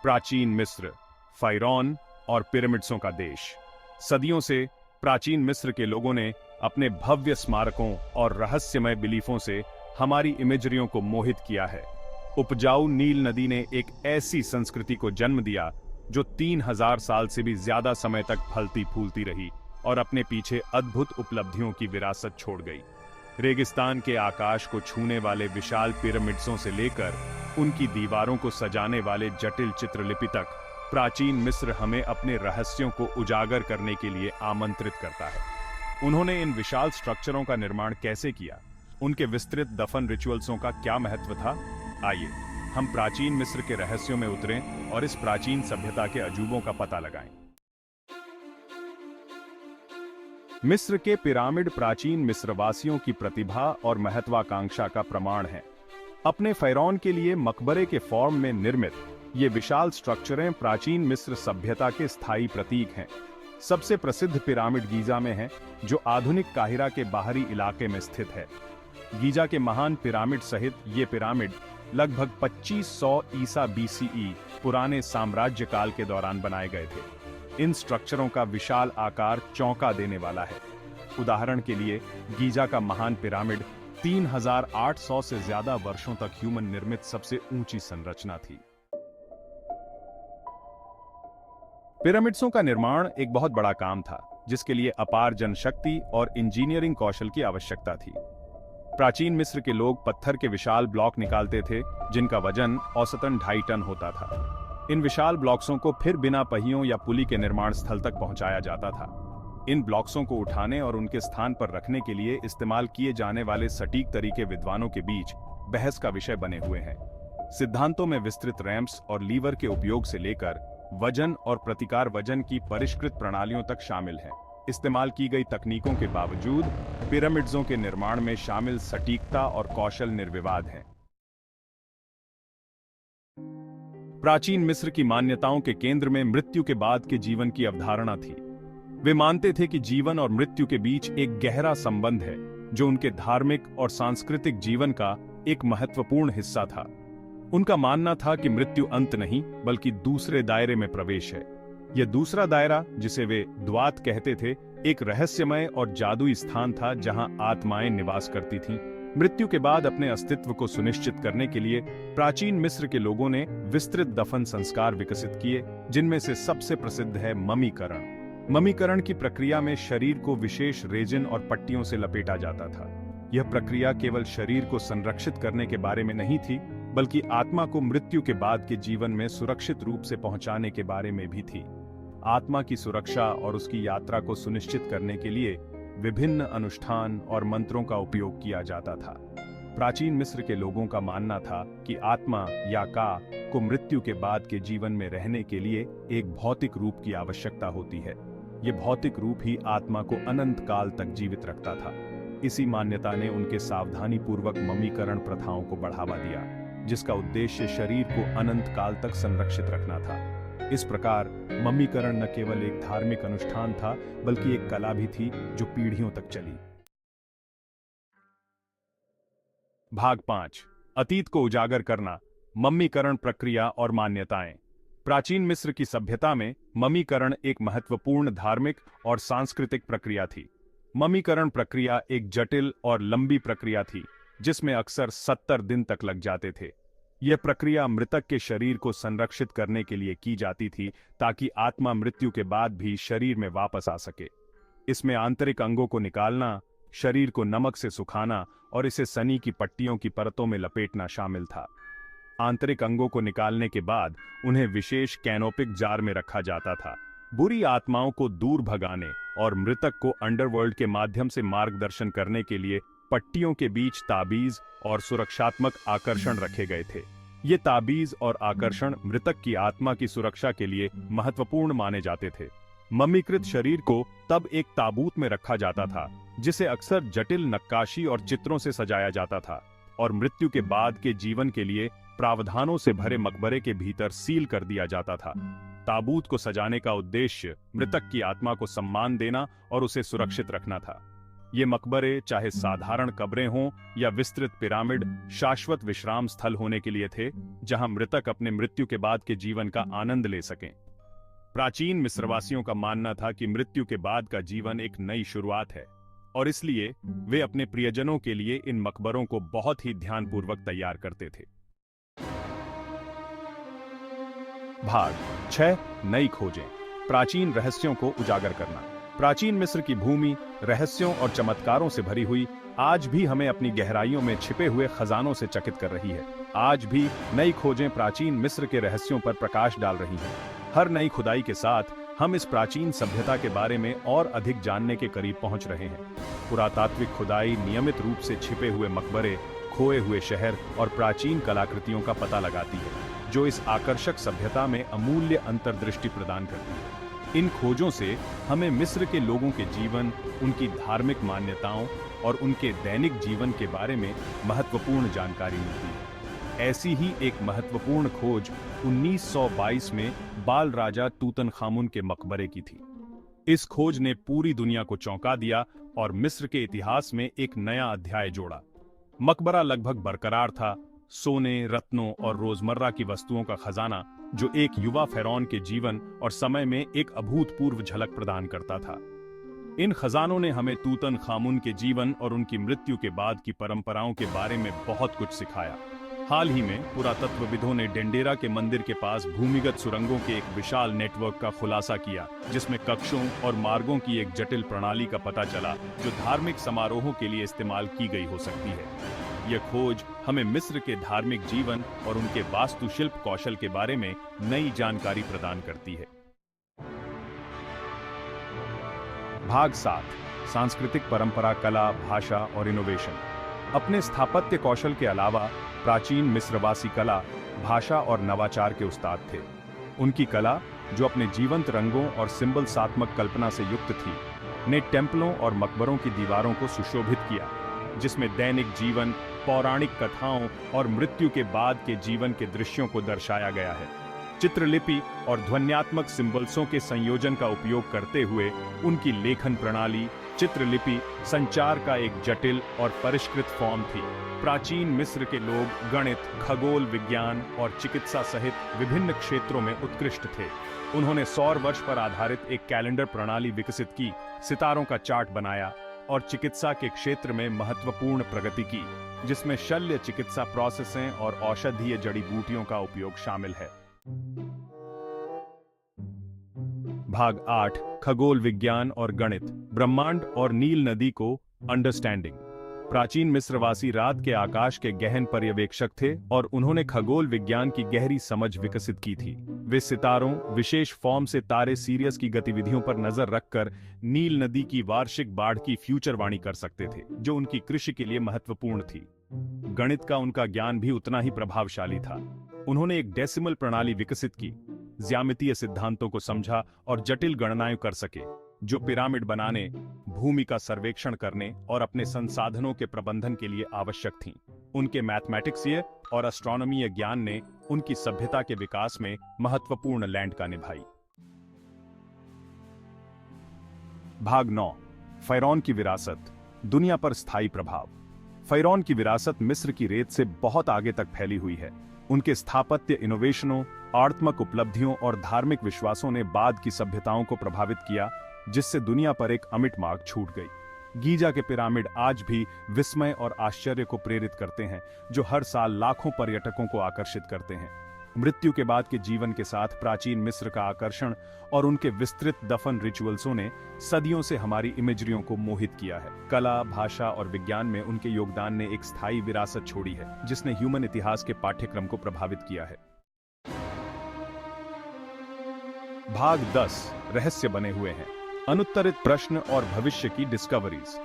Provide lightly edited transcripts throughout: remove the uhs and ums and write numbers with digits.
प्राचीन मिस्र, फायरौन और पिरामिड्सों का देश। सदियों से प्राचीन मिस्र के लोगों ने अपने भव्य स्मारकों और रहस्यमय बिलीफों से हमारी इमेजरियों को मोहित किया है। उपजाऊ नील नदी ने एक ऐसी संस्कृति को जन्म दिया जो 3000 साल से भी ज्यादा समय तक फलती फूलती रही और अपने पीछे अद्भुत उपलब्धियों की विरासत छोड़ गई। रेगिस्तान के आकाश को छूने वाले विशाल पिरामिड्सों से लेकर उनकी दीवारों को सजाने वाले जटिल चित्रलिपि तक, प्राचीन मिस्र हमें अपने रहस्यों को उजागर करने के लिए आमंत्रित करता है। उन्होंने इन विशाल स्ट्रक्चरों का निर्माण कैसे किया, उनके विस्तृत दफन रिचुअल्सों का क्या महत्व था, आइए हम प्राचीन मिस्र के रहस्यों में उतरें और इस प्राचीन सभ्यता के अजूबों का पता लगाएं। मिस्र के पिरामिड प्राचीन मिस्रवासियों की प्रतिभा और महत्वाकांक्षा का प्रमाण है। अपने फैरौन के लिए मकबरे के फॉर्म में निर्मित ये विशाल स्ट्रक्चरें प्राचीन मिस्र सभ्यता के स्थायी प्रतीक हैं। सबसे प्रसिद्ध पिरामिड गीजा में है, जो आधुनिक काहिरा के बाहरी इलाके में स्थित है। गीजा के महान पिरामिड सहित ये पिरामिड लगभग 2500 ईसा बीसीई पुराने साम्राज्य काल के दौरान बनाए गए थे। इन स्ट्रक्चरों का विशाल आकार चौंका देने वाला है। उदाहरण के लिए, गीजा का महान पिरामिड 3800 से ज्यादा वर्षों तक ह्यूमन निर्मित सबसे ऊंची संरचना थी। पिरामिड्सों का निर्माण एक बहुत बड़ा काम था, जिसके लिए अपार जनशक्ति और इंजीनियरिंग कौशल की आवश्यकता थी। प्राचीन मिस्र के लोग पत्थर के विशाल ब्लॉक निकालते थे, जिनका वजन औसतन 2.5 टन होता था। इन विशाल ब्लॉक्सों को फिर बिना पहियों या पुली के निर्माण स्थल तक पहुंचाया जाता था। इन ब्लॉक्सों को उठाने और उनके स्थान पर रखने के लिए इस्तेमाल किए जाने वाले सटीक तरीके विद्वानों के बीच बहस का विषय बने हुए हैं। सिद्धांतों में विस्तृत रैंप्स और लीवर के उपयोग से लेकर वजन और प्रतिकार वजन की परिष्कृत प्रणालियों तक शामिल हैं। इस्तेमाल की गई तकनीकों के बावजूद पिरामिड्सों के निर्माण में शामिल सटीकता और कौशल निर्विवाद हैं। प्राचीन मिस्र की मान्यताओं के केंद्र में मृत्यु के बाद के जीवन की अवधारणा थी। वे मानते थे कि जीवन और मृत्यु के बीच एक गहरा संबंध है, जो उनके धार्मिक और सांस्कृतिक जीवन का एक महत्वपूर्ण हिस्सा था। उनका मानना था कि मृत्यु अंत नहीं, बल्कि दूसरे दायरे में प्रवेश है। यह दूसरा दायरा, जिसे वे द्वात कहते थे, एक रहस्यमय और जादुई स्थान था जहां आत्माएं निवास करती थीं। मृत्यु के बाद अपने अस्तित्व को सुनिश्चित करने के लिए प्राचीन मिस्र के लोगों ने विस्तृत दफन संस्कार विकसित किए, जिनमें से सबसे प्रसिद्ध है ममीकरण। ममीकरण की प्रक्रिया में शरीर को विशेष रेजिन और पट्टियों से लपेटा जाता था। यह प्रक्रिया केवल शरीर को संरक्षित करने के बारे में नहीं थी, बल्कि आत्मा को मृत्यु के बाद के जीवन में सुरक्षित रूप से पहुंचाने के बारे में भी थी। आत्मा की सुरक्षा और उसकी यात्रा को सुनिश्चित करने के लिए विभिन्न अनुष्ठान और मंत्रों का उपयोग किया जाता था। प्राचीन मिस्र के लोगों का मानना था कि आत्मा या का को मृत्यु के बाद के जीवन में रहने के लिए एक भौतिक रूप की आवश्यकता होती है। यह भौतिक रूप ही आत्मा को अनंत काल तक जीवित रखता था। इसी मान्यता ने उनके सावधानीपूर्वक ममीकरण प्रथाओं को बढ़ावा दिया, जिसका उद्देश्य शरीर को अनंत काल तक संरक्षित रखना था। इस प्रकार ममीकरण न केवल एक धार्मिक अनुष्ठान था, बल्कि एक कला भी थी जो पीढ़ियों तक चली। भाग 5, अतीत को उजागर करना, ममीकरण प्रक्रिया और मान्यताएं। प्राचीन मिस्र की सभ्यता में ममीकरण एक महत्वपूर्ण धार्मिक और सांस्कृतिक प्रक्रिया थी। ममीकरण प्रक्रिया एक जटिल और लंबी प्रक्रिया थी, जिसमें अक्सर 70 दिन तक लग जाते थे। यह प्रक्रिया मृतक के शरीर को संरक्षित करने के लिए की जाती थी, ताकि आत्मा मृत्यु के बाद भी शरीर में वापस आ सके। इसमें आंतरिक अंगों को निकालना, शरीर को नमक से सुखाना और इसे सनी की पट्टियों की परतों में लपेटना शामिल था। आंतरिक अंगों को निकालने के बाद उन्हें विशेष कैनोपिक जार में रखा जाता था। बुरी आत्माओं को दूर भगाने और मृतक को अंडरवर्ल्ड के माध्यम से मार्गदर्शन करने के लिए पट्टियों के बीच ताबीज और सुरक्षात्मक आकर्षण रखे गए थे। ये ताबीज और आकर्षण मृतक की आत्मा की सुरक्षा के लिए महत्वपूर्ण माने जाते थे। मम्मीकृत शरीर को तब एक ताबूत में रखा जाता था, जिसे अक्सर जटिल नक्काशी और चित्रों से सजाया जाता था, और मृत्यु के बाद के जीवन के लिए प्रावधानों से भरे मकबरे के भीतर सील कर दिया जाता था। ताबूत को सजाने का उद्देश्य मृतक की आत्मा को सम्मान देना और उसे सुरक्षित रखना था। ये मकबरे चाहे साधारण कब्रें हों या विस्तृत पिरामिड शाश्वत विश्राम स्थल होने के लिए थे, जहां मृतक अपने मृत्यु के बाद के जीवन का आनंद ले सकें। प्राचीन मिस्रवासियों का मानना था कि मृत्यु के बाद का जीवन एक नई शुरुआत है, और इसलिए वे अपने प्रियजनों के लिए इन मकबरों को बहुत ही ध्यानपूर्वक तैयार करते थे। भाग 6 नई खोजें, प्राचीन रहस्यों को उजागर करना। प्राचीन मिस्र की भूमि रहस्यों और चमत्कारों से भरी हुई आज भी हमें अपनी गहराइयों में छिपे हुए खजानों से चकित कर रही है। आज भी नई खोजें प्राचीन मिस्र के रहस्यों पर प्रकाश डाल रही हैं। हर नई खुदाई के साथ हम इस प्राचीन सभ्यता के बारे में और अधिक जानने के करीब पहुंच रहे हैं। पुरातात्विक खुदाई नियमित रूप से छिपे हुए मकबरे, खोए हुए शहर और प्राचीन कलाकृतियों का पता लगाती है, जो इस आकर्षक सभ्यता में अमूल्य अंतर्दृष्टि प्रदान करती है। इन खोजों से हमें मिस्र के लोगों के जीवन, उनकी धार्मिक मान्यताओं और उनके दैनिक जीवन के बारे में महत्वपूर्ण जानकारी मिलती है। ऐसी ही एक महत्वपूर्ण खोज 1922 में बाल राजा तूतनखामुन के मकबरे की थी। इस खोज ने पूरी दुनिया को चौंका दिया और मिस्र के इतिहास में एक नया अध्याय जोड़ा। मकबरा लगभग बरकरार था, सोने, रत्नों और रोजमर्रा की वस्तुओं का खजाना, जो एक युवा फेरौन के जीवन और समय में एक अभूतपूर्व झलक प्रदान करता था। इन खजानों ने हमें तूतनखामुन के जीवन और उनकी मृत्यु के बाद की परंपराओं के बारे में बहुत कुछ सिखाया। हाल ही में पुरातत्वविदों ने डेंडेरा के मंदिर के पास भूमिगत सुरंगों के एक विशाल नेटवर्क का खुलासा किया, जिसमें कक्षों और मार्गों की एक जटिल प्रणाली का पता चला, जो धार्मिक समारोहों के लिए इस्तेमाल की गई हो सकती है। यह खोज हमें मिस्र के धार्मिक जीवन और उनके वास्तुशिल्प कौशल के बारे में नई जानकारी प्रदान करती है। भाग 7 सांस्कृतिक परंपरा, कला, भाषा और इनोवेशन। अपने स्थापत्य कौशल के अलावा प्राचीन मिस्रवासी कला, भाषा और नवाचार के उस्ताद थे। उनकी कला, जो अपने जीवंत रंगों और सिंबल्सात्मक कल्पना से युक्त थी, ने टेम्पलों और मकबरों की दीवारों को सुशोभित किया, जिसमें दैनिक जीवन, पौराणिक कथाओं और मृत्यु के बाद के जीवन के दृश्यों को दर्शाया गया है। चित्रलिपि और ध्वन्यात्मक सिंबल्सों के संयोजन का उपयोग करते हुए उनकी लेखन प्रणाली, चित्रलिपि, संचार का एक जटिल और परिष्कृत फॉर्म थी। प्राचीन मिस्र के लोग गणित, खगोल विज्ञान और चिकित्सा सहित विभिन्न क्षेत्रों में उत्कृष्ट थे। उन्होंने सौर वर्ष पर आधारित एक कैलेंडर प्रणाली विकसित की, सितारों का चार्ट बनाया और चिकित्सा के क्षेत्र में महत्वपूर्ण प्रगति की, जिसमें शल्य चिकित्सा प्रोसेसें और औषधीय जड़ी बूटियों का उपयोग शामिल है। भाग 8 खगोल विज्ञान और गणित, ब्रह्मांड और नील नदी को अंडरस्टैंडिंग। प्राचीन मिस्रवासी रात के आकाश के गहन पर्यवेक्षक थे और उन्होंने खगोल विज्ञान की गहरी समझ विकसित की थी। वे सितारों, विशेष फॉर्म से तारे सीरियस की गतिविधियों पर नजर रखकर नील नदी की वार्षिक बाढ़ की फ्यूचरवाणी कर सकते थे, जो उनकी कृषि के लिए महत्वपूर्ण थी। गणित का उनका ज्ञान भी उतना ही प्रभावशाली था। उन्होंने एक डेसिमल प्रणाली विकसित की, ज्यामितीय सिद्धांतों को समझा और जटिल गणनाएं कर सके, जो पिरामिड बनाने, भूमि का सर्वेक्षण करने और अपने संसाधनों के प्रबंधन के लिए आवश्यक थीं। उनके मैथमेटिक्सीय और एस्ट्रोनॉमीय ज्ञान ने उनकी सभ्यता के विकास में महत्वपूर्ण लैंड निभाई। भाग 9 फ़ायरौन की विरासत, दुनिया पर स्थायी प्रभाव। फ़ायरौन की विरासत मिस्र की रेत से बहुत आगे तक फैली हुई है। उनके स्थापत्य इनोवेशनों, आर्टमक उपलब्धियों और धार्मिक विश्वासों ने बाद की सभ्यताओं को प्रभावित किया, जिससे दुनिया पर एक अमिट मार्क छूट गई। गीजा के पिरामिड आज भी विस्मय और आश्चर्य को प्रेरित करते हैं, जो हर साल लाखों पर्यटकों को आकर्षित करते हैं। मृत्यु के बाद के जीवन के साथ प्राचीन मिस्र का आकर्षण और उनके विस्तृत दफन रिचुअल्सों ने सदियों से हमारी इमेजरियों को मोहित किया है। कला, भाषा और विज्ञान में उनके योगदान ने एक स्थायी विरासत छोड़ी है, जिसने ह्यूमन इतिहास के पाठ्यक्रम को प्रभावित किया है। भाग 10 रहस्य बने हुए हैं, अनुत्तरित प्रश्न और भविष्य की डिस्कवरीज।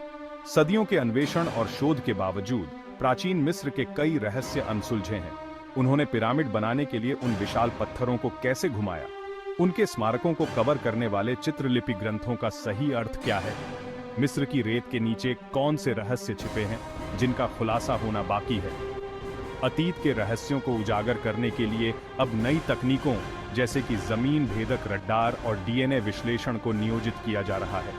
सदियों के अन्वेषण और शोध के बावजूद प्राचीन मिस्र के कई रहस्य अनसुलझे हैं। उन्होंने पिरामिड बनाने के लिए उन विशाल पत्थरों को कैसे घुमाया? उनके स्मारकों को कवर करने वाले चित्रलिपि ग्रंथों का सही अर्थ क्या है? मिस्र की रेत के नीचे कौन से रहस्य छिपे हैं, जिनका खुलासा होना बाकी है? अतीत के रहस्यों को उजागर करने के लिए अब नई तकनीकों जैसे कि जमीन भेदक रडार और डीएनए विश्लेषण को नियोजित किया जा रहा है।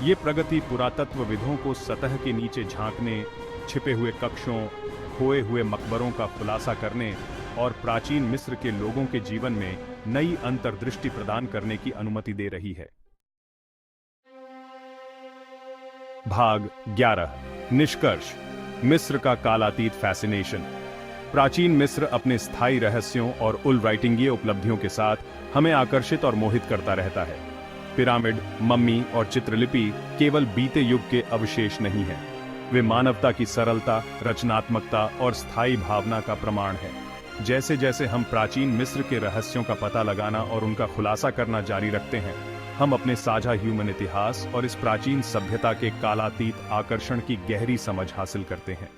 ये प्रगति पुरातत्वविदों को सतह के नीचे झांकने, छिपे हुए कक्षों, खोए हुए मकबरों का खुलासा करने और प्राचीन मिस्र के लोगों के जीवन में नई अंतर्दृष्टि प्रदान करने की अनुमति दे रही है। भाग 11 निष्कर्ष। मिस्र का कालातीत फैसिनेशन। प्राचीन मिस्र अपने स्थायी रहस्यों और उलराइटिंगीय उपलब्धियों के साथ हमें आकर्षित और मोहित करता रहता है। पिरामिड, मम्मी और चित्रलिपि केवल बीते युग के अवशेष नहीं हैं। वे मानवता की सरलता, रचनात्मकता और स्थायी भावना का प्रमाण है। जैसे जैसे हम प्राचीन मिस्र के रहस्यों का पता लगाना और उनका खुलासा करना जारी रखते हैं, हम अपने साझा ह्यूमन इतिहास और इस प्राचीन सभ्यता के कालातीत आकर्षण की गहरी समझ हासिल करते हैं।